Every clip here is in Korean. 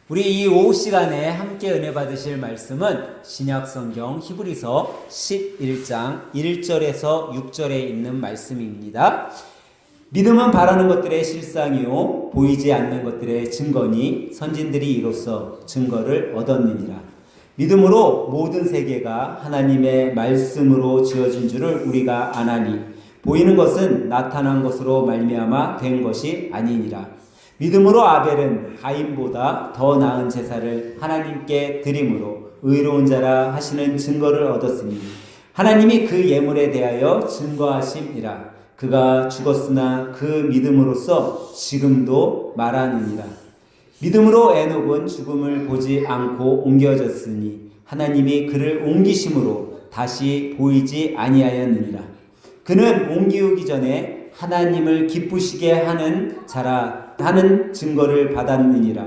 우리 이 오후 시간에 함께 은혜 받으실 말씀은 신약성경 히브리서 11장 1절에서 6절에 있는 말씀입니다. 믿음은 바라는 것들의 실상이요 보이지 않는 것들의 증거니 선진들이 이로써 증거를 얻었느니라. 믿음으로 모든 세계가 하나님의 말씀으로 지어진 줄을 우리가 아나니 보이는 것은 나타난 것으로 말미암아 된 것이 아니니라. 믿음으로 아벨은 가인보다 더 나은 제사를 하나님께 드림으로 의로운 자라 하시는 증거를 얻었으니 하나님이 그 예물에 대하여 증거하심이라. 그가 죽었으나 그 믿음으로써 지금도 말하느니라. 믿음으로 에녹은 죽음을 보지 않고 옮겨졌으니 하나님이 그를 옮기심으로 다시 보이지 아니하였느니라. 그는 옮기우기 전에 하나님을 기쁘시게 하는 자라 하는 증거를 받았느니라.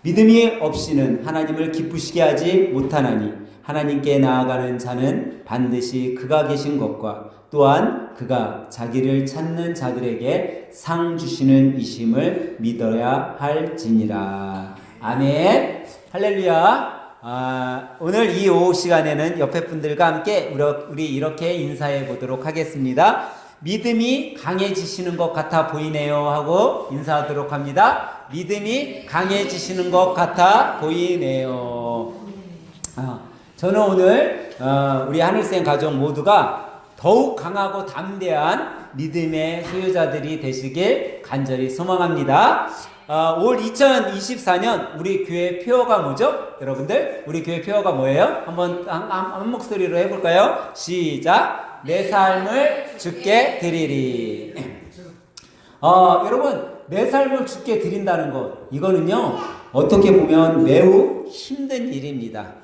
믿음이 없이는 하나님을 기쁘시게 하지 못하나니 하나님께 나아가는 자는 반드시 그가 계신 것과 또한 그가 자기를 찾는 자들에게 상 주시는 이심을 믿어야 할지니라. 아멘. 할렐루야. 오늘 이 오후 시간에는 옆에 분들과 함께 우리 이렇게 인사해 보도록 하겠습니다. 믿음이 강해지시는 것 같아 보이네요 하고 인사하도록 합니다. 믿음이 강해지시는 것 같아 보이네요. 저는 오늘 우리 하늘생 가족 모두가 더욱 강하고 담대한 믿음의 소유자들이 되시길 간절히 소망합니다. 올 2024년 우리 교회 표어가 뭐죠? 여러분들 우리 교회 표어가 뭐예요? 한번 한 목소리로 해볼까요? 시작! 내 삶을 주께 드리리. 여러분 내 삶을 주께 드린다는 것, 이거는요 어떻게 보면 매우 힘든 일입니다.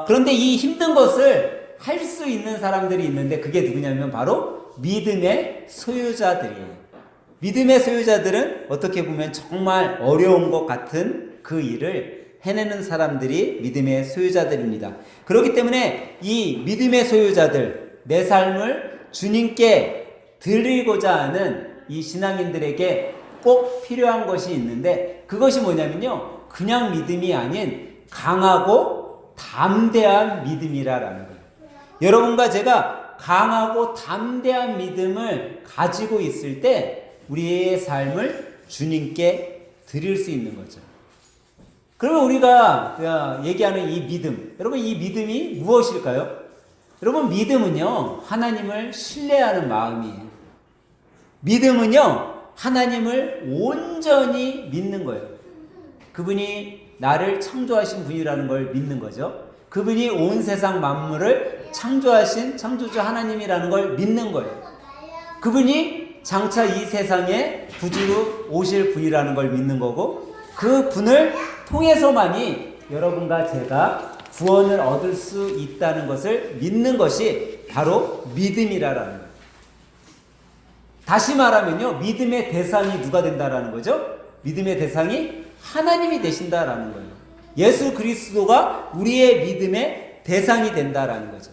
그런데 이 힘든 것을 할 수 있는 사람들이 있는데 그게 누구냐면 바로 믿음의 소유자들이에요. 믿음의 소유자들은 어떻게 보면 정말 어려운 것 같은 그 일을 해내는 사람들이 믿음의 소유자들입니다. 그렇기 때문에 이 믿음의 소유자들, 내 삶을 주님께 드리고자 하는 이 신앙인들에게 꼭 필요한 것이 있는데 그것이 뭐냐면요, 그냥 믿음이 아닌 강하고 담대한 믿음이라는 거예요. 여러분과 제가 강하고 담대한 믿음을 가지고 있을 때 우리의 삶을 주님께 드릴 수 있는 거죠. 그러면 우리가 얘기하는 이 믿음, 여러분 이 믿음이 무엇일까요? 여러분 믿음은요 하나님을 신뢰하는 마음이에요. 믿음은요 하나님을 온전히 믿는 거예요. 그분이 나를 창조하신 분이라는 걸 믿는 거죠. 그분이 온 세상 만물을 창조하신 창조주 하나님이라는 걸 믿는 거예요. 그분이 장차 이 세상에 구주로 오실 분이라는 걸 믿는 거고, 그 분을 통해서만이 여러분과 제가 구원을 얻을 수 있다는 것을 믿는 것이 바로 믿음이라는 거예요. 다시 말하면요, 믿음의 대상이 누가 된다라는 거죠? 믿음의 대상이 하나님이 되신다라는 거예요. 예수 그리스도가 우리의 믿음의 대상이 된다라는 거죠.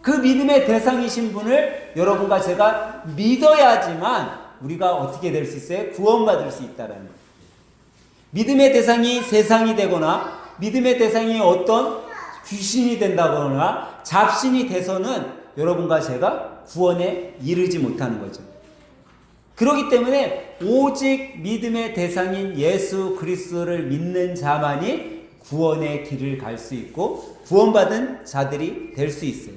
그 믿음의 대상이신 분을 여러분과 제가 믿어야지만 우리가 어떻게 될 수 있어요? 구원받을 수 있다라는 거예요. 믿음의 대상이 세상이 되거나 믿음의 대상이 어떤 귀신이 된다거나 잡신이 돼서는 여러분과 제가 구원에 이르지 못하는 거죠. 그렇기 때문에 오직 믿음의 대상인 예수 그리스도를 믿는 자만이 구원의 길을 갈 수 있고 구원받은 자들이 될 수 있어요.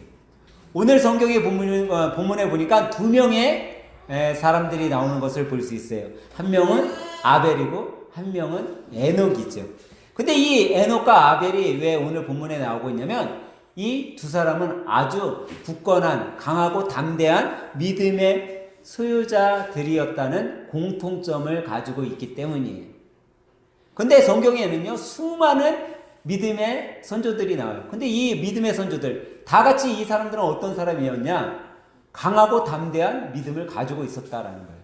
오늘 성경의 본문에 보니까 두 명의 사람들이 나오는 것을 볼 수 있어요. 한 명은 아벨이고 한 명은 에녹이죠. 근데 이 에녹과 아벨이 왜 오늘 본문에 나오고 있냐면 이 두 사람은 아주 굳건한 강하고 담대한 믿음의 소유자들이었다는 공통점을 가지고 있기 때문이에요. 근데 성경에는요 수많은 믿음의 선조들이 나와요. 근데 이 믿음의 선조들 다 같이 이 사람들은 어떤 사람이었냐? 강하고 담대한 믿음을 가지고 있었다라는 거예요.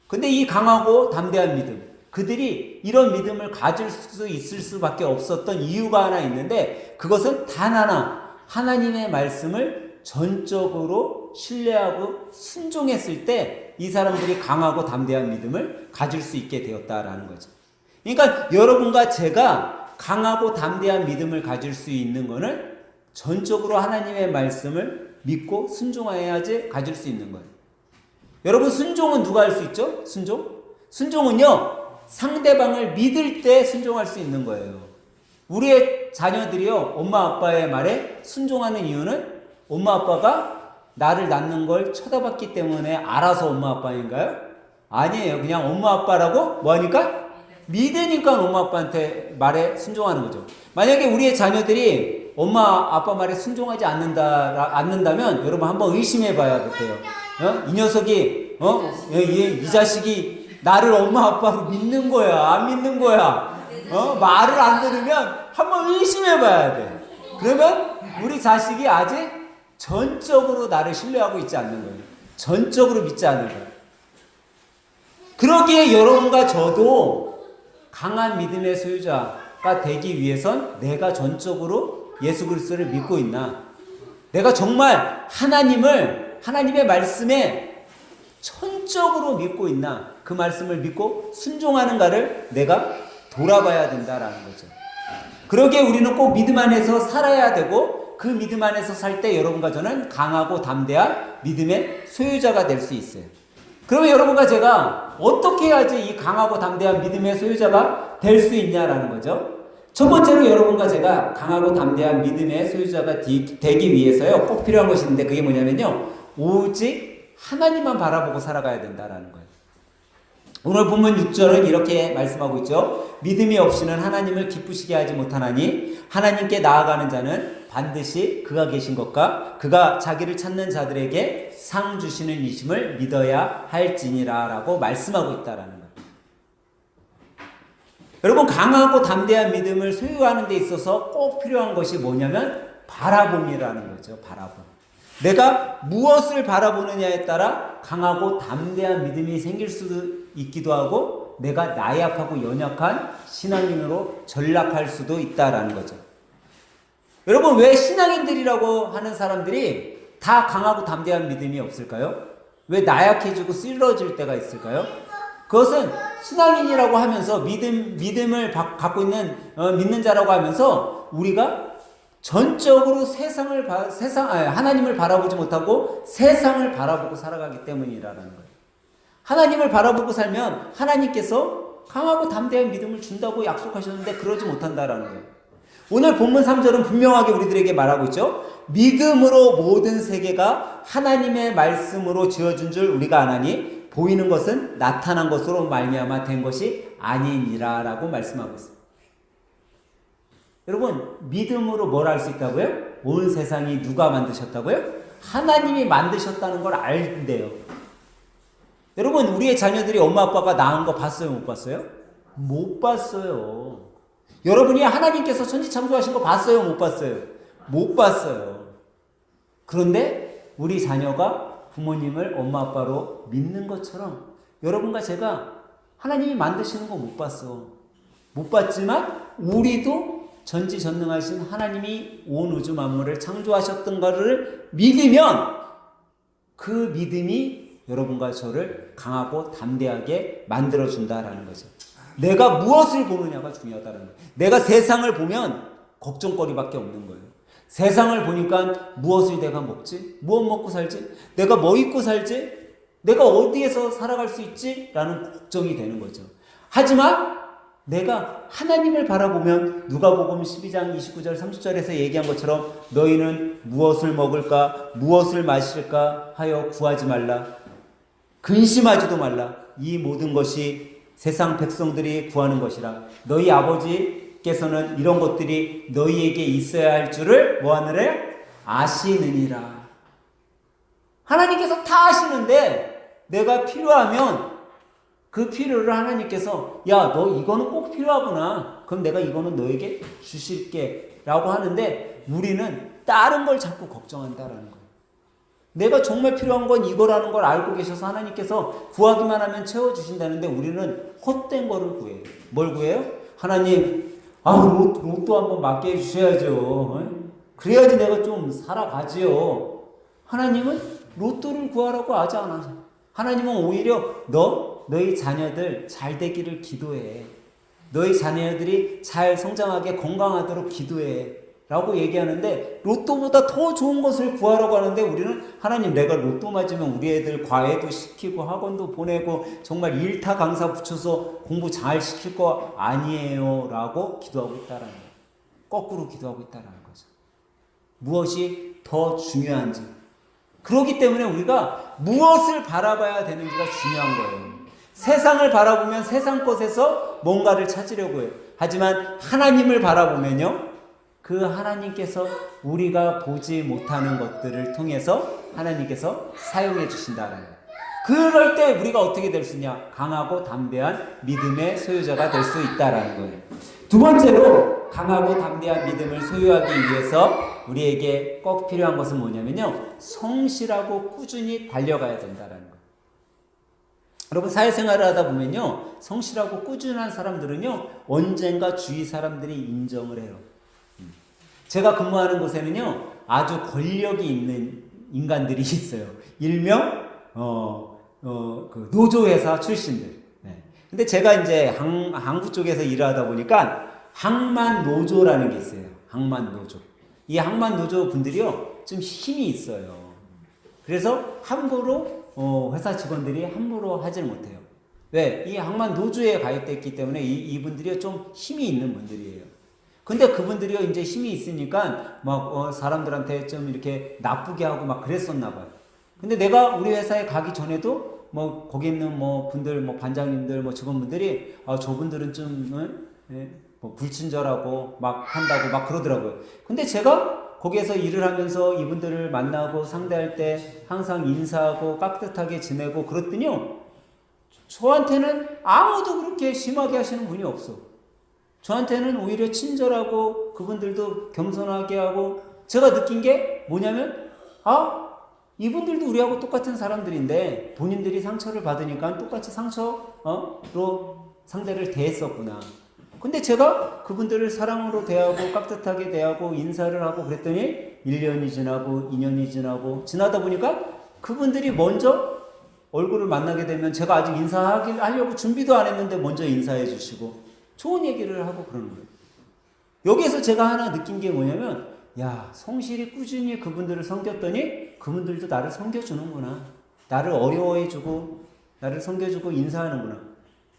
근데 이 강하고 담대한 믿음, 그들이 이런 믿음을 가질 수 있을 수밖에 없었던 이유가 하나 있는데 그것은 단 하나, 하나님의 말씀을 전적으로 신뢰하고 순종했을 때 이 사람들이 강하고 담대한 믿음을 가질 수 있게 되었다라는 거죠. 그러니까 여러분과 제가 강하고 담대한 믿음을 가질 수 있는 것은 전적으로 하나님의 말씀을 믿고 순종해야지 가질 수 있는 거예요. 여러분, 순종은 누가 할 수 있죠? 순종은요, 상대방을 믿을 때 순종할 수 있는 거예요. 우리의 자녀들이요, 엄마 아빠의 말에 순종하는 이유는 엄마 아빠가 나를 낳는 걸 쳐다봤기 때문에 알아서 엄마 아빠인가요? 아니에요. 그냥 엄마 아빠라고 뭐하니까? 믿으니까 엄마 아빠한테 말에 순종하는 거죠. 만약에 우리의 자녀들이 엄마 아빠 말에 순종하지 않는다면 여러분 한번 의심해 봐야 돼요. 이 녀석이 이 자식이 나를 엄마 아빠로 믿는 거야, 안 믿는 거야? 말을 안 들으면 한번 의심해 봐야 돼. 그러면 우리 자식이 아직 전적으로 나를 신뢰하고 있지 않는 거예요. 전적으로 믿지 않는 거예요. 그러기에 여러분과 저도 강한 믿음의 소유자가 되기 위해선 내가 전적으로 예수 그리스도를 믿고 있나? 내가 정말 하나님의 말씀에 전적으로 믿고 있나? 그 말씀을 믿고 순종하는가를 내가 돌아봐야 된다라는 거죠. 그러기에 우리는 꼭 믿음 안에서 살아야 되고 그 믿음 안에서 살 때 여러분과 저는 강하고 담대한 믿음의 소유자가 될 수 있어요. 그러면 여러분과 제가 어떻게 해야지 이 강하고 담대한 믿음의 소유자가 될 수 있냐라는 거죠. 첫 번째로 여러분과 제가 강하고 담대한 믿음의 소유자가 되기 위해서요, 꼭 필요한 것이 있는데 그게 뭐냐면요, 오직 하나님만 바라보고 살아가야 된다라는 거예요. 오늘 본문 6절은 이렇게 말씀하고 있죠. 믿음이 없이는 하나님을 기쁘시게 하지 못하나니 하나님께 나아가는 자는 반드시 그가 계신 것과 그가 자기를 찾는 자들에게 상 주시는 이심을 믿어야 할지니라 라고 말씀하고 있다라는 거예요. 여러분, 강하고 담대한 믿음을 소유하는 데 있어서 꼭 필요한 것이 뭐냐면 바라봄이라는 거죠. 바라봄. 내가 무엇을 바라보느냐에 따라 강하고 담대한 믿음이 생길 수도 있기도 하고 내가 나약하고 연약한 신앙인으로 전락할 수도 있다라는 거죠. 여러분, 왜 신앙인들이라고 하는 사람들이 다 강하고 담대한 믿음이 없을까요? 왜 나약해지고 쓰러질 때가 있을까요? 그것은 신앙인이라고 하면서 믿음을 갖고 있는 믿는 자라고 하면서 우리가 전적으로 하나님을 바라보지 못하고 세상을 바라보고 살아가기 때문이라는 거예요. 하나님을 바라보고 살면 하나님께서 강하고 담대한 믿음을 준다고 약속하셨는데 그러지 못한다라는 거예요. 오늘 본문 3절은 분명하게 우리들에게 말하고 있죠. 믿음으로 모든 세계가 하나님의 말씀으로 지어준 줄 우리가 아나니 보이는 것은 나타난 것으로 말미암아 된 것이 아니니라 라고 말씀하고 있습니다. 여러분, 믿음으로 뭘 알 수 있다고요? 온 세상이 누가 만드셨다고요? 하나님이 만드셨다는 걸 알대요. 여러분, 우리의 자녀들이 엄마 아빠가 낳은 거 봤어요? 못 봤어요? 못 봤어요. 여러분이 하나님께서 천지창조하신 거 봤어요? 못 봤어요? 못 봤어요. 그런데 우리 자녀가 부모님을 엄마 아빠로 믿는 것처럼 여러분과 제가 하나님이 만드시는 거 못 봤어. 못 봤지만 우리도 전지전능하신 하나님이 온 우주 만물을 창조하셨던 것을 믿으면 그 믿음이 여러분과 저를 강하고 담대하게 만들어준다라는 거죠. 내가 무엇을 보느냐가 중요하다는 거예요. 내가 세상을 보면 걱정거리밖에 없는 거예요. 세상을 보니까 무엇을 내가 먹지? 무엇 먹고 살지? 내가 뭐 입고 살지? 내가 어디에서 살아갈 수 있지? 라는 걱정이 되는 거죠. 하지만 내가 하나님을 바라보면 누가복음 12장 29절 30절에서 얘기한 것처럼 너희는 무엇을 먹을까 무엇을 마실까 하여 구하지 말라. 근심하지도 말라. 이 모든 것이 세상 백성들이 구하는 것이라. 너희 아버지께서는 이런 것들이 너희에게 있어야 할 줄을 뭐하느래? 아시느니라. 하나님께서 다 아시는데 내가 필요하면 그 필요를 하나님께서 야, 너 이거는 꼭 필요하구나. 그럼 내가 이거는 너에게 주실게 라고 하는데 우리는 다른 걸 자꾸 걱정한다라는 거예요. 내가 정말 필요한 건 이거라는 걸 알고 계셔서 하나님께서 구하기만 하면 채워주신다는데 우리는 헛된 거를 구해요. 뭘 구해요? 하나님, 로또 한번 맞게 해주셔야죠. 그래야지 내가 좀 살아가지요. 하나님은 로또를 구하라고 하지 않아서 하나님은 오히려 너희 자녀들 잘 되기를 기도해. 너희 자녀들이 잘 성장하게 건강하도록 기도해 라고 얘기하는데 로또보다 더 좋은 것을 구하라고 하는데 우리는 하나님 내가 로또 맞으면 우리 애들 과외도 시키고 학원도 보내고 정말 일타 강사 붙여서 공부 잘 시킬 거 아니에요 라고 기도하고 있다라는 거예요. 거꾸로 기도하고 있다라는 거죠. 무엇이 더 중요한지. 그렇기 때문에 우리가 무엇을 바라봐야 되는지가 중요한 거예요. 세상을 바라보면 세상 것에서 뭔가를 찾으려고 해요. 하지만 하나님을 바라보면요. 그 하나님께서 우리가 보지 못하는 것들을 통해서 하나님께서 사용해 주신다는 거예요. 그럴 때 우리가 어떻게 될 수 있냐? 강하고 담대한 믿음의 소유자가 될 수 있다는 거예요. 두 번째로 강하고 담대한 믿음을 소유하기 위해서 우리에게 꼭 필요한 것은 뭐냐면요. 성실하고 꾸준히 달려가야 된다는 거예요. 여러분 사회생활을 하다 보면요. 성실하고 꾸준한 사람들은요. 언젠가 주위 사람들이 인정을 해요. 제가 근무하는 곳에는요. 아주 권력이 있는 인간들이 있어요. 일명 그 노조회사 출신들. 네. 근데 제가 이제 항구 쪽에서 일을 하다 보니까 항만 노조라는 게 있어요. 항만 노조. 이 항만 노조 분들이요. 좀 힘이 있어요. 그래서 함부로 회사 직원들이 함부로 하질 못해요. 왜? 이 항만 노조에 가입됐기 때문에 이분들이 좀 힘이 있는 분들이에요. 근데 그분들이요, 이제 힘이 있으니까 막 사람들한테 좀 이렇게 나쁘게 하고 막 그랬었나 봐요. 근데 내가 우리 회사에 가기 전에도 뭐 거기 있는 뭐 분들, 뭐 반장님들, 뭐 직원분들이 저분들은 좀 뭐 불친절하고 막 한다고 막 그러더라고요. 근데 제가 거기에서 일을 하면서 이분들을 만나고 상대할 때 항상 인사하고 깍듯하게 지내고 그랬더니요. 저한테는 아무도 그렇게 심하게 하시는 분이 없어. 저한테는 오히려 친절하고 그분들도 겸손하게 하고 제가 느낀 게 뭐냐면 이분들도 우리하고 똑같은 사람들인데 본인들이 상처를 받으니까 똑같이 상처로 상대를 대했었구나. 근데 제가 그분들을 사랑으로 대하고 깍듯하게 대하고 인사를 하고 그랬더니 1년이 지나고 2년이 지나고 지나다 보니까 그분들이 먼저 얼굴을 만나게 되면 제가 아직 인사하려고 준비도 안 했는데 먼저 인사해 주시고 좋은 얘기를 하고 그러는 거예요. 여기에서 제가 하나 느낀 게 뭐냐면 야, 성실히 꾸준히 그분들을 섬겼더니 그분들도 나를 섬겨주는구나. 나를 어려워해주고 나를 섬겨주고 인사하는구나.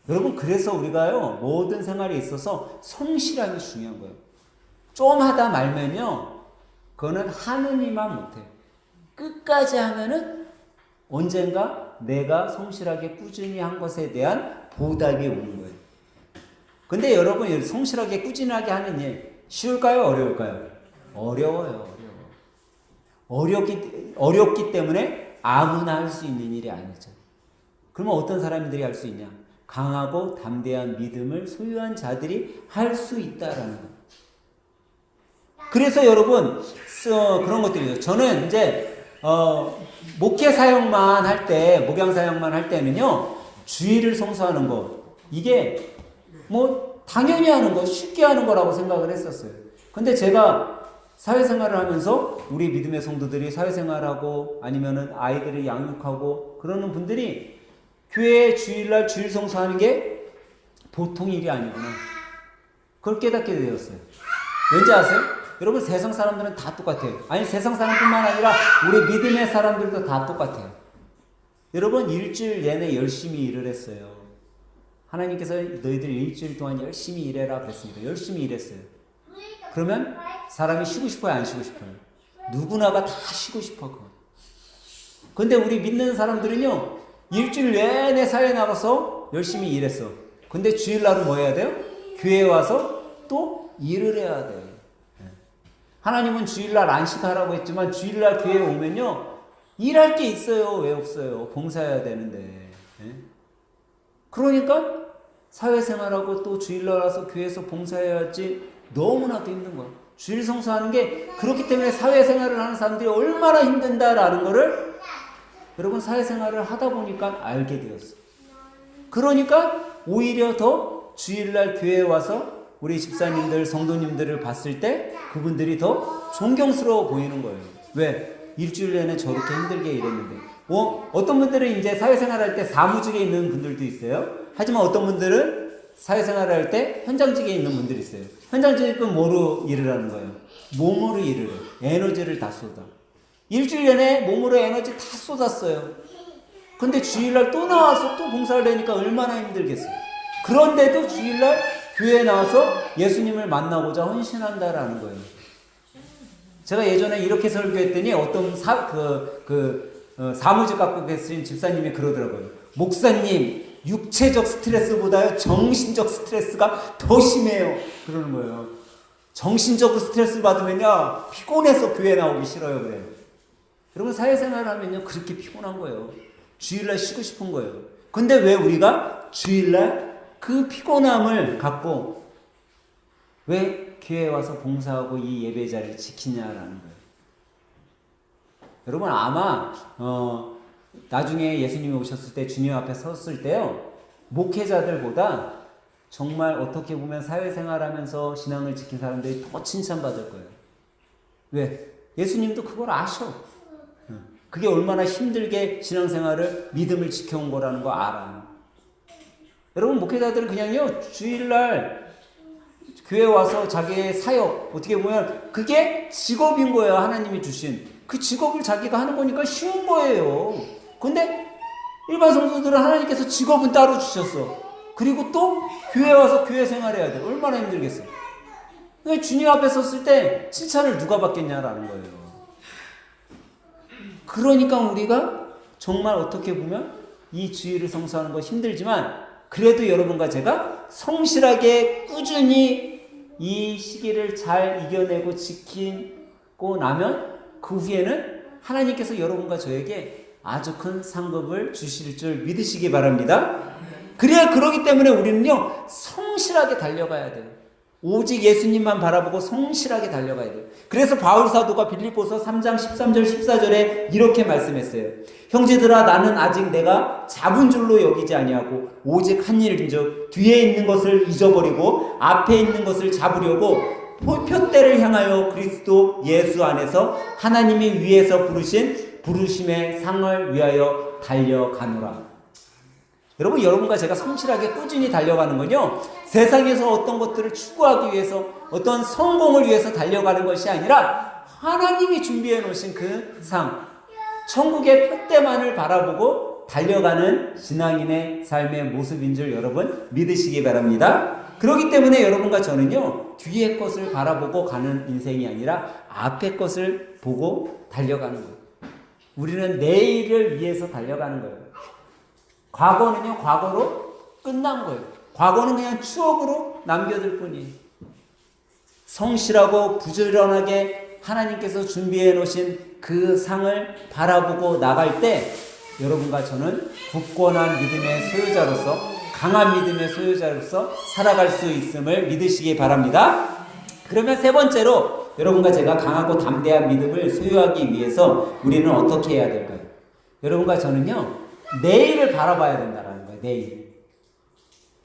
여러분 그래서 우리가요 모든 생활에 있어서 성실함이 중요한 거예요. 좀 하다 말면요 그거는 하느니만 못해. 끝까지 하면은 언젠가 내가 성실하게 꾸준히 한 것에 대한 보답이 오는 거예요. 근데 여러분 성실하게 꾸준하게 하는 일 쉬울까요? 어려울까요? 어려워요. 어렵기 때문에 아무나 할 수 있는 일이 아니죠. 그러면 어떤 사람들이 할 수 있냐? 강하고 담대한 믿음을 소유한 자들이 할 수 있다라는 거예요. 그래서 여러분 그런 것들이죠. 저는 이제 목회 사역만 할 때, 목양 사역만 할 때는요 주일을 성수하는 거 이게 뭐 당연히 하는 거, 쉽게 하는 거라고 생각을 했었어요. 근데 제가 사회생활을 하면서 우리 믿음의 성도들이 사회생활하고 아니면은 아이들을 양육하고 그러는 분들이 교회 주일날 주일 성수하는 게 보통 일이 아니구나. 그걸 깨닫게 되었어요. 왠지 아세요? 여러분 세상 사람들은 다 똑같아요. 아니 세상 사람뿐만 아니라 우리 믿음의 사람들도 다 똑같아요. 여러분 일주일 내내 열심히 일을 했어요. 하나님께서 너희들 일주일 동안 열심히 일해라 그랬습니다. 열심히 일했어요. 그러면 사람이 쉬고 싶어요? 안 쉬고 싶어요? 누구나가 다 쉬고 싶어. 근데 우리 믿는 사람들은요 일주일 내내 사회에 나가서 열심히 일했어. 근데 주일날은 뭐 해야 돼요? 교회에 와서 또 일을 해야 돼요. 하나님은 주일날 안식하라고 했지만 주일날 교회에 오면요 일할 게 있어요. 왜 없어요? 봉사해야 되는데. 그러니까 사회생활하고 또 주일날 와서 교회에서 봉사해야지 너무나도 힘든 거예요. 주일 성수하는 게 그렇기 때문에 사회생활을 하는 사람들이 얼마나 힘든다라는 거를 여러분 사회생활을 하다 보니까 알게 되었어요. 그러니까 오히려 더 주일날 교회에 와서 우리 집사님들, 성도님들을 봤을 때 그분들이 더 존경스러워 보이는 거예요. 왜? 일주일 내내 저렇게 힘들게 일했는데. 어떤 분들은 이제 사회생활 할 때 사무직에 있는 분들도 있어요. 하지만 어떤 분들은 사회생활을 할 때 현장직에 있는 분들이 있어요. 현장직은 뭐로 일을 하는 거예요? 몸으로 일을 해요. 에너지를 다 쏟아. 일주일 내내 몸으로 에너지 다 쏟았어요. 근데 주일날 또 나와서 또 봉사를 하니까 얼마나 힘들겠어요. 그런데도 주일날 교회에 나와서 예수님을 만나고자 헌신한다라는 거예요. 제가 예전에 이렇게 설교했더니 어떤 사무직 갖고 계신 집사님이 그러더라고요. 목사님, 육체적 스트레스보다요 정신적 스트레스가 더 심해요. 그러는 거예요. 정신적으로 스트레스 받으면요 피곤해서 교회 나오기 싫어요. 그래요. 여러분 사회생활 하면요 그렇게 피곤한 거예요. 주일날 쉬고 싶은 거예요. 근데 왜 우리가 주일날 그 피곤함을 갖고 왜 교회에 와서 봉사하고 이 예배 자리를 지키냐라는 거예요. 여러분 아마 나중에 예수님이 오셨을 때 주님 앞에 섰을 때요 목회자들보다 정말 어떻게 보면 사회생활하면서 신앙을 지킨 사람들이 더 칭찬받을 거예요. 왜? 예수님도 그걸 아셔. 그게 얼마나 힘들게 신앙생활을 믿음을 지켜온 거라는 거 알아요. 여러분 목회자들은 그냥요 주일날 교회 와서 자기의 사역 어떻게 보면 그게 직업인 거예요. 하나님이 주신 그 직업을 자기가 하는 거니까 쉬운 거예요. 근데 일반 성도들은 하나님께서 직업은 따로 주셨어. 그리고 또 교회 와서 교회 생활해야 돼. 얼마나 힘들겠어. 그러니까 주님 앞에 섰을 때 칭찬을 누가 받겠냐라는 거예요. 그러니까 우리가 정말 어떻게 보면 이 주일을 성수하는 거 힘들지만 그래도 여러분과 제가 성실하게 꾸준히 이 시기를 잘 이겨내고 지키고 나면 그 후에는 하나님께서 여러분과 저에게 아주 큰 상급을 주실 줄 믿으시기 바랍니다. 그러기 때문에 우리는요 성실하게 달려가야 돼요. 오직 예수님만 바라보고 성실하게 달려가야 돼요. 그래서 바울 사도가 빌립보서 3장 13절 14절에 이렇게 말씀했어요. 형제들아 나는 아직 내가 잡은 줄로 여기지 아니하고 오직 한 일인즉 뒤에 있는 것을 잊어버리고 앞에 있는 것을 잡으려고 표대를 향하여 그리스도 예수 안에서 하나님이 위에서 부르신 부르심의 상을 위하여 달려가노라. 여러분과 제가 성실하게 꾸준히 달려가는 건요 세상에서 어떤 것들을 추구하기 위해서 어떤 성공을 위해서 달려가는 것이 아니라 하나님이 준비해 놓으신 그 상 천국의 표대만을 바라보고 달려가는 신앙인의 삶의 모습인 줄 여러분 믿으시기 바랍니다. 그렇기 때문에 여러분과 저는요 뒤의 것을 바라보고 가는 인생이 아니라 앞의 것을 보고 달려가는 거예요. 우리는 내일을 위해서 달려가는 거예요. 과거는요 과거로 끝난 거예요. 과거는 그냥 추억으로 남겨둘 뿐이에요. 성실하고 부지런하게 하나님께서 준비해 놓으신 그 상을 바라보고 나갈 때 여러분과 저는 굳건한 믿음의 소유자로서 강한 믿음의 소유자로서 살아갈 수 있음을 믿으시기 바랍니다. 그러면 세 번째로 여러분과 제가 강하고 담대한 믿음을 소유하기 위해서 우리는 어떻게 해야 될까요? 여러분과 저는요 내일을 바라봐야 된다는 거예요. 내일.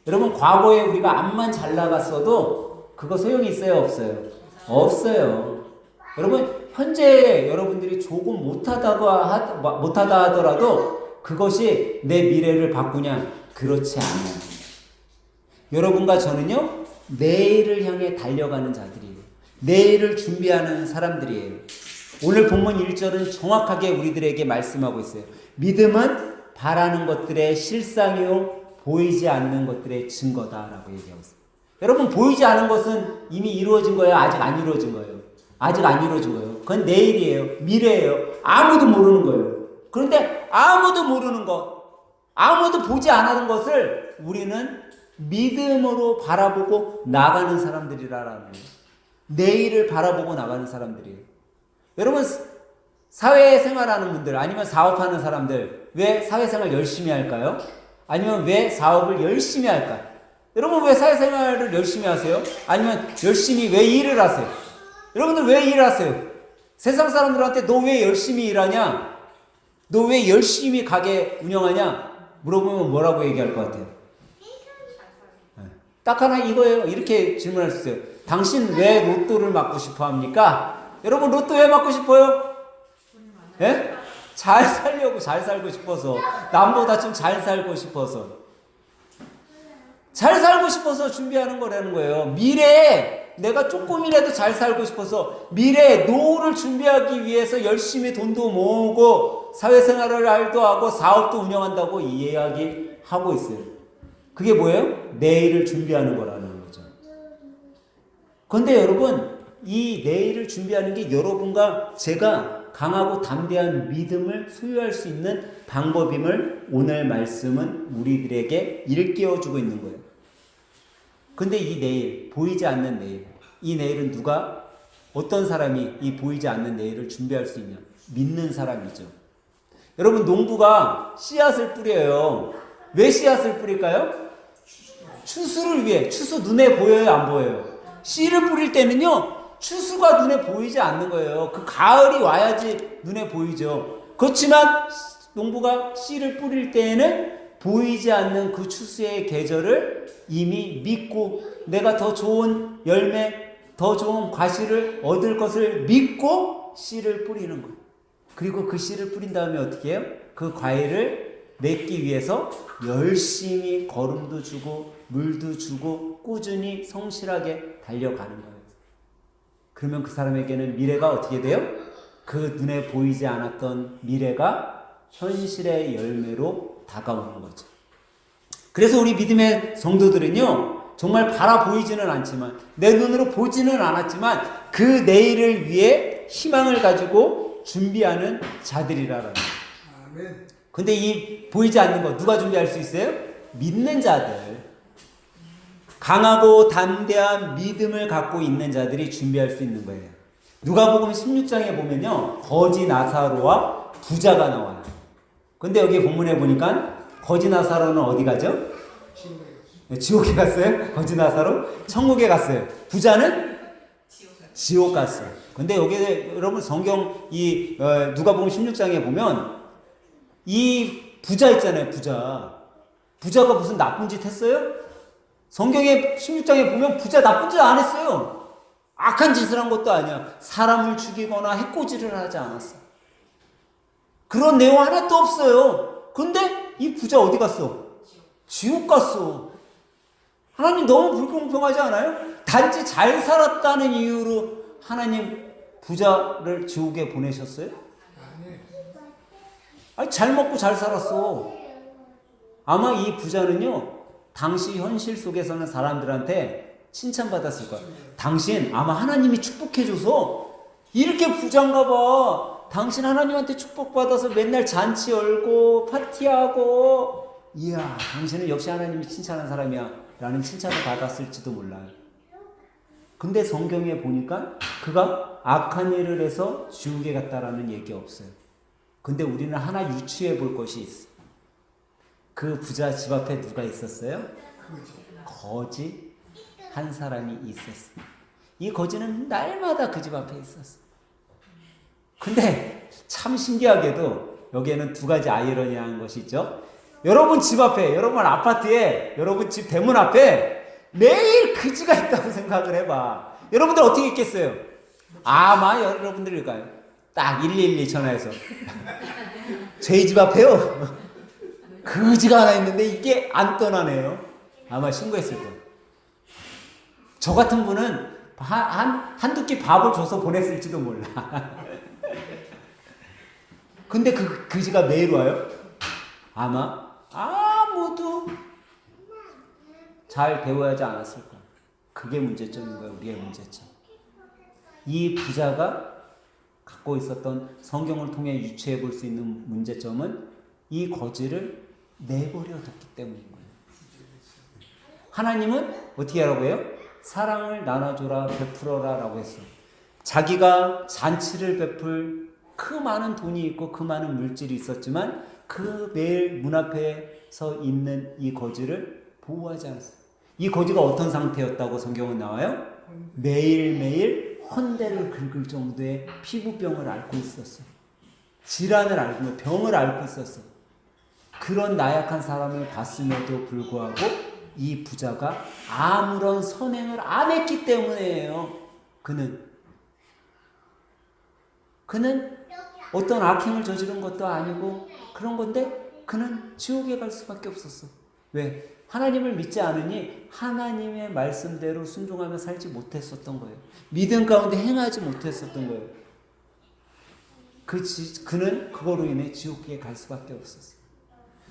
여러분 과거에 우리가 암만 잘 나갔어도 그거 소용이 있어요? 없어요? 없어요. 여러분 현재 여러분들이 조금 못하다 하더라도 그것이 내 미래를 바꾸냐? 그렇지 않아요. 여러분과 저는요 내일을 향해 달려가는 자들이에요. 내일을 준비하는 사람들이에요. 오늘 본문 1절은 정확하게 우리들에게 말씀하고 있어요. 믿음은 바라는 것들의 실상이요 보이지 않는 것들의 증거다라고 얘기하고 있어요. 여러분 보이지 않은 것은 이미 이루어진 거예요? 아직 안 이루어진 거예요? 아직 안 이루어진 거예요. 그건 내일이에요. 미래예요. 아무도 모르는 거예요. 그런데 아무도 모르는 것, 아무도 보지 않았던 것을 우리는 믿음으로 바라보고 나가는 사람들이라는 거예요. 내일을 바라보고 나가는 사람들이에요. 여러분 사회생활하는 분들 아니면 사업하는 사람들 왜 사회생활 열심히 할까요? 아니면 왜 사업을 열심히 할까요? 여러분 왜 사회생활을 열심히 하세요? 아니면 열심히 왜 일을 하세요? 여러분들 왜 일을 하세요? 세상 사람들한테 너 왜 열심히 일하냐? 너 왜 열심히 가게 운영하냐? 물어보면 뭐라고 얘기할 것 같아요? 딱 하나 이거예요. 이렇게 질문할 수 있어요. 당신 왜 로또를 맞고 싶어 합니까? 여러분 로또 왜 맞고 싶어요? 예? 잘 살려고 잘 살고 싶어서 남보다 좀 잘 살고 싶어서 잘 살고 싶어서 준비하는 거라는 거예요. 미래에 내가 조금이라도 잘 살고 싶어서 미래에 노후를 준비하기 위해서 열심히 돈도 모으고 사회생활을 하고 사업도 운영한다고 이야기하고 있어요. 그게 뭐예요? 내일을 준비하는 거라는 거죠. 그런데 여러분, 이 내일을 준비하는 게 여러분과 제가 강하고 담대한 믿음을 소유할 수 있는 방법임을 오늘 말씀은 우리들에게 일깨워주고 있는 거예요. 근데 이 내일, 보이지 않는 내일, 이 내일은 누가, 어떤 사람이 이 보이지 않는 내일을 준비할 수 있냐? 믿는 사람이죠. 여러분, 농부가 씨앗을 뿌려요. 왜 씨앗을 뿌릴까요? 추수를 위해. 추수 눈에 보여요, 안 보여요? 씨를 뿌릴 때는요, 추수가 눈에 보이지 않는 거예요. 그 가을이 와야지 눈에 보이죠. 그렇지만 농부가 씨를 뿌릴 때에는 보이지 않는 그 추수의 계절을 이미 믿고 내가 더 좋은 열매, 더 좋은 과실을 얻을 것을 믿고 씨를 뿌리는 거예요. 그리고 그 씨를 뿌린 다음에 어떻게 해요? 그 과일을 맺기 위해서 열심히 거름도 주고 물도 주고 꾸준히 성실하게 달려가는 거예요. 그러면 그 사람에게는 미래가 어떻게 돼요? 그 눈에 보이지 않았던 미래가 현실의 열매로 다가오는 거죠. 그래서 우리 믿음의 성도들은요, 정말 바라보이지는 않지만, 내 눈으로 보지는 않았지만 그 내일을 위해 희망을 가지고 준비하는 자들이라는 거예요. 근데 이 보이지 않는 거 누가 준비할 수 있어요? 믿는 자들. 강하고 담대한 믿음을 갖고 있는 자들이 준비할 수 있는 거예요. 누가복음 16장에 보면요, 거지 나사로와 부자가 나와요. 근데 여기 본문에 보니까 거지 나사로는 어디 가죠? 지옥에 갔어요. 거지 나사로 천국에 갔어요. 부자는 지옥 갔어요. 근데 여기 여러분 성경 이 누가복음 16장에 보면 이 부자 있잖아요. 부자가 무슨 나쁜 짓 했어요? 성경의 16장에 보면 부자 나쁜 짓 안 했어요. 악한 짓을 한 것도 아니야. 사람을 죽이거나 해코지를 하지 않았어. 그런 내용 하나도 없어요. 근데 이 부자 어디 갔어? 지옥 갔어. 하나님 너무 불공평하지 않아요? 단지 잘 살았다는 이유로 하나님 부자를 지옥에 보내셨어요? 아니, 잘 먹고 잘 살았어. 아마 이 부자는요, 당시 현실 속에서는 사람들한테 칭찬받았을 거야. 당신 아마 하나님이 축복해줘서 이렇게 부자인가 봐. 당신 하나님한테 축복받아서 맨날 잔치 열고 파티하고, 이야, 당신은 역시 하나님이 칭찬한 사람이야 라는 칭찬을 받았을지도 몰라요. 근데 성경에 보니까 그가 악한 일을 해서 지옥에 갔다라는 얘기 없어요. 근데 우리는 하나 유추해 볼 것이 있어. 그 부자 집 앞에 누가 있었어요? 거지 한 사람이 있었어. 이 거지는 날마다 그 집 앞에 있었어. 근데 참 신기하게도 여기에는 두 가지 아이러니한 것이 있죠. 여러분 집 앞에, 여러분 아파트에, 여러분 집 대문 앞에 매일 그지가 있다고 생각을 해봐. 여러분들 어떻게 있겠어요? 아마 여러분들일까요? 딱 112 전화해서 저희 집 앞에요, 그지가 하나 있는데 이게 안 떠나네요. 아마 신고했을 거예요. 저 같은 분은 한두 끼 밥을 줘서 보냈을지도 몰라. 근데 그 그지가 매일 와요? 아마 아무도 잘 배워야지 않았을 거야. 그게 문제점인 거야, 우리의 문제점. 이 부자가 갖고 있었던, 성경을 통해 유추해 볼 수 있는 문제점은 이 거지를 내버려 뒀기 때문인 거예요. 하나님은 어떻게 하라고 해요? 사랑을 나눠줘라, 베풀어라 라고 했어. 자기가 잔치를 베풀 그 많은 돈이 있고 그 많은 물질이 있었지만 그 매일 문 앞에 서 있는 이 거지를 보호하지 않았어요. 이 거지가 어떤 상태였다고 성경은 나와요? 매일매일 헌대를 긁을 정도의 피부병을 앓고 있었어요. 질환을 앓고, 병을 앓고 있었어요. 그런 나약한 사람을 봤음에도 불구하고 이 부자가 아무런 선행을 안 했기 때문이에요. 그는 어떤 악행을 저지른 것도 아니고 그런 건데 그는 지옥에 갈 수밖에 없었어. 왜? 하나님을 믿지 않으니 하나님의 말씀대로 순종하며 살지 못했었던 거예요. 믿음 가운데 행하지 못했었던 거예요. 그는 그거로 인해 지옥에 갈 수밖에 없었어요.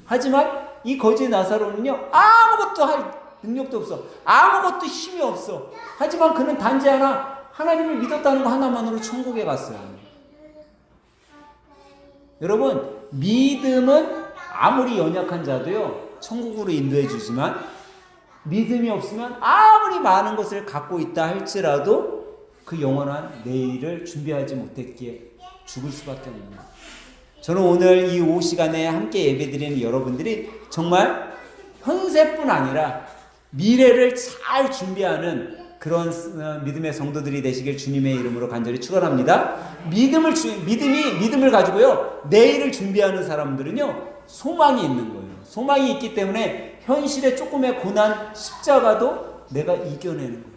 하지만 이 거지 나사로는요, 아무것도 할 능력도 없어. 아무것도 힘이 없어. 하지만 그는 단지 하나님을 믿었다는 거 하나만으로 천국에 갔어요. 여러분, 믿음은 아무리 연약한 자도요, 천국으로 인도해 주지만, 믿음이 없으면 아무리 많은 것을 갖고 있다 할지라도 그 영원한 내일을 준비하지 못했기에 죽을 수밖에 없는 거예요. 저는 오늘 이 오후 시간에 함께 예배드리는 여러분들이 정말 현세뿐 아니라 미래를 잘 준비하는 그런 믿음의 성도들이 되시길 주님의 이름으로 간절히 축원합니다. 믿음을 가지고요, 내일을 준비하는 사람들은요, 소망이 있는 거예요. 소망이 있기 때문에 현실의 조금의 고난, 십자가도 내가 이겨내는 거예요.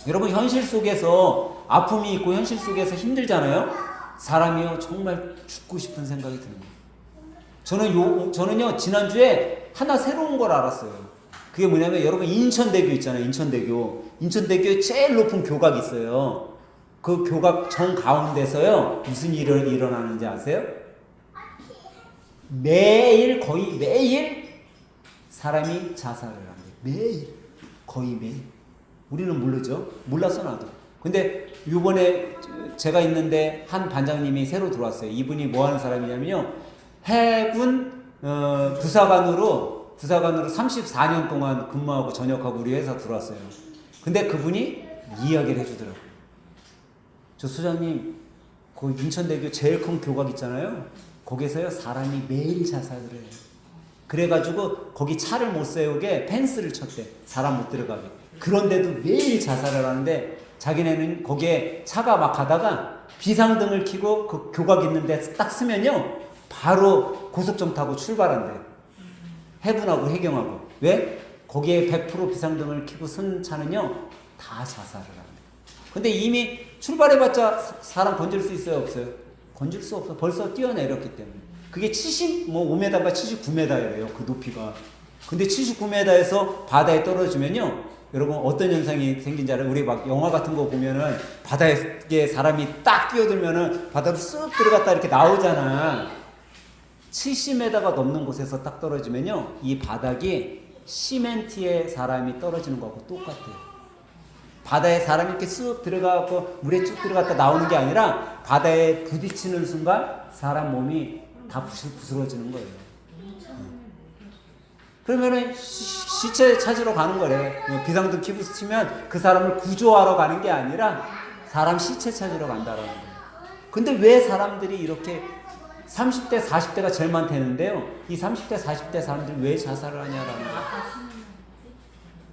여러분, 현실 속에서 아픔이 있고 현실 속에서 힘들잖아요. 사람이요, 정말 죽고 싶은 생각이 드는 거예요. 저는요, 지난주에 하나 새로운 걸 알았어요. 그게 뭐냐면, 여러분, 인천대교 있잖아요. 인천대교에 제일 높은 교각이 있어요. 그 교각 정 가운데서요, 무슨 일이 일어나는지 아세요? 거의 매일 사람이 자살을 합니다. 거의 매일. 우리는 모르죠. 몰랐어, 나도. 근데 요번에 제가 있는데 한 반장님이 새로 들어왔어요. 이분이 뭐 하는 사람이냐면요, 해군 부사관으로 34년 동안 근무하고 전역하고 우리 회사 들어왔어요. 근데 그분이 이야기를 해주더라고요. 저 소장님, 그 인천대교 제일 큰 교각 있잖아요. 거기서요, 사람이 매일 자살을 해요. 그래가지고 거기 차를 못 세우게 펜스를 쳤대. 사람 못 들어가게. 그런데도 매일 자살을 하는데, 자기네는 거기에 차가 막 가다가 비상등을 켜고 그 교각 있는데 딱 쓰면요, 바로 고속정 타고 출발한대요. 해군하고 해경하고. 왜? 거기에 100% 비상등을 켜고 쓴 차는요, 다 자살을 한대요. 근데 이미 출발해봤자 사람 건질 수 있어요, 없어요? 건질 수 없어. 벌써 뛰어내렸기 때문에. 그게 75m인가 79m예요, 그 높이가. 근데 79m에서 바다에 떨어지면요, 여러분, 어떤 현상이 생긴지 알아요? 우리 막 영화 같은 거 보면은 바다에 사람이 딱 뛰어들면은 바다로 쓱 들어갔다 이렇게 나오잖아. 70m가 넘는 곳에서 딱 떨어지면요, 이 바닥이 시멘트에 사람이 떨어지는 거하고 똑같아요. 바다에 사람이 이렇게 쓱 들어가고 물에 쭉 들어갔다 나오는 게 아니라 바다에 부딪히는 순간 사람 몸이 다 부스러지는 거예요. 그러면은 시체 찾으러 가는 거래. 비상등 켜고 치면 그 사람을 구조하러 가는 게 아니라 사람 시체 찾으러 간다라는 거예요. 근데 왜 사람들이 이렇게 30대, 40대가 제일 많다는데요, 이 30대, 40대 사람들이 왜 자살을 하냐라는 거예요.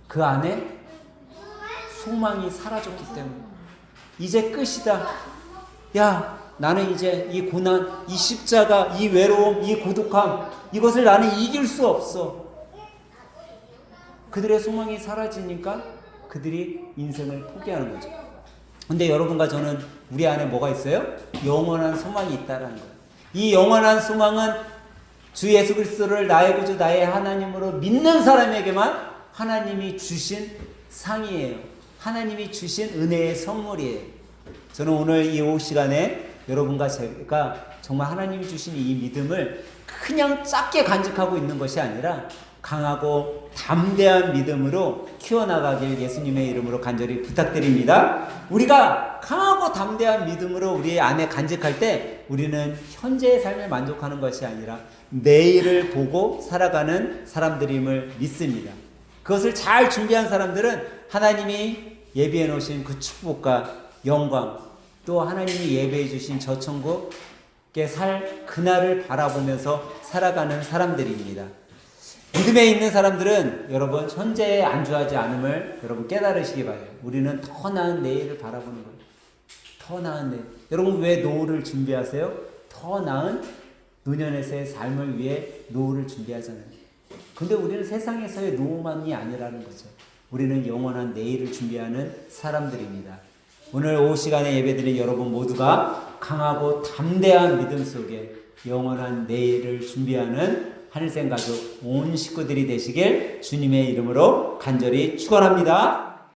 그 안에 소망이 사라졌기 때문에. 이제 끝이다. 야, 나는 이제 이 고난, 이 십자가, 이 외로움, 이 고독함, 이것을 나는 이길 수 없어. 그들의 소망이 사라지니까 그들이 인생을 포기하는 거죠. 근데 여러분과 저는 우리 안에 뭐가 있어요? 영원한 소망이 있다는 거예요. 이 영원한 소망은 주 예수 그리스도를 나의 구주 나의 하나님으로 믿는 사람에게만 하나님이 주신 상이에요. 하나님이 주신 은혜의 선물이에요. 저는 오늘 이 오후 시간에 여러분과 제가 정말 하나님이 주신 이 믿음을 그냥 작게 간직하고 있는 것이 아니라 강하고 담대한 믿음으로 키워나가길 예수님의 이름으로 간절히 부탁드립니다. 우리가 강하고 담대한 믿음으로 우리 안에 간직할 때 우리는 현재의 삶에 만족하는 것이 아니라 내일을 보고 살아가는 사람들임을 믿습니다. 그것을 잘 준비한 사람들은 하나님이 예비해 놓으신 그 축복과 영광, 또 하나님이 예배해 주신 저 천국에 살 그날을 바라보면서 살아가는 사람들입니다. 믿음에 있는 사람들은 여러분 현재에 안주하지 않음을 여러분 깨달으시기 바라요. 우리는 더 나은 내일을 바라보는 거예요. 더 나은 내일. 여러분 왜 노후를 준비하세요? 더 나은 노년에서의 삶을 위해 노후를 준비하잖아요. 근데 우리는 세상에서의 노후만이 아니라는 거죠. 우리는 영원한 내일을 준비하는 사람들입니다. 오늘 오후 시간에 예배드린 여러분 모두가 강하고 담대한 믿음 속에 영원한 내일을 준비하는 하늘샘 가족 온 식구들이 되시길 주님의 이름으로 간절히 축원합니다.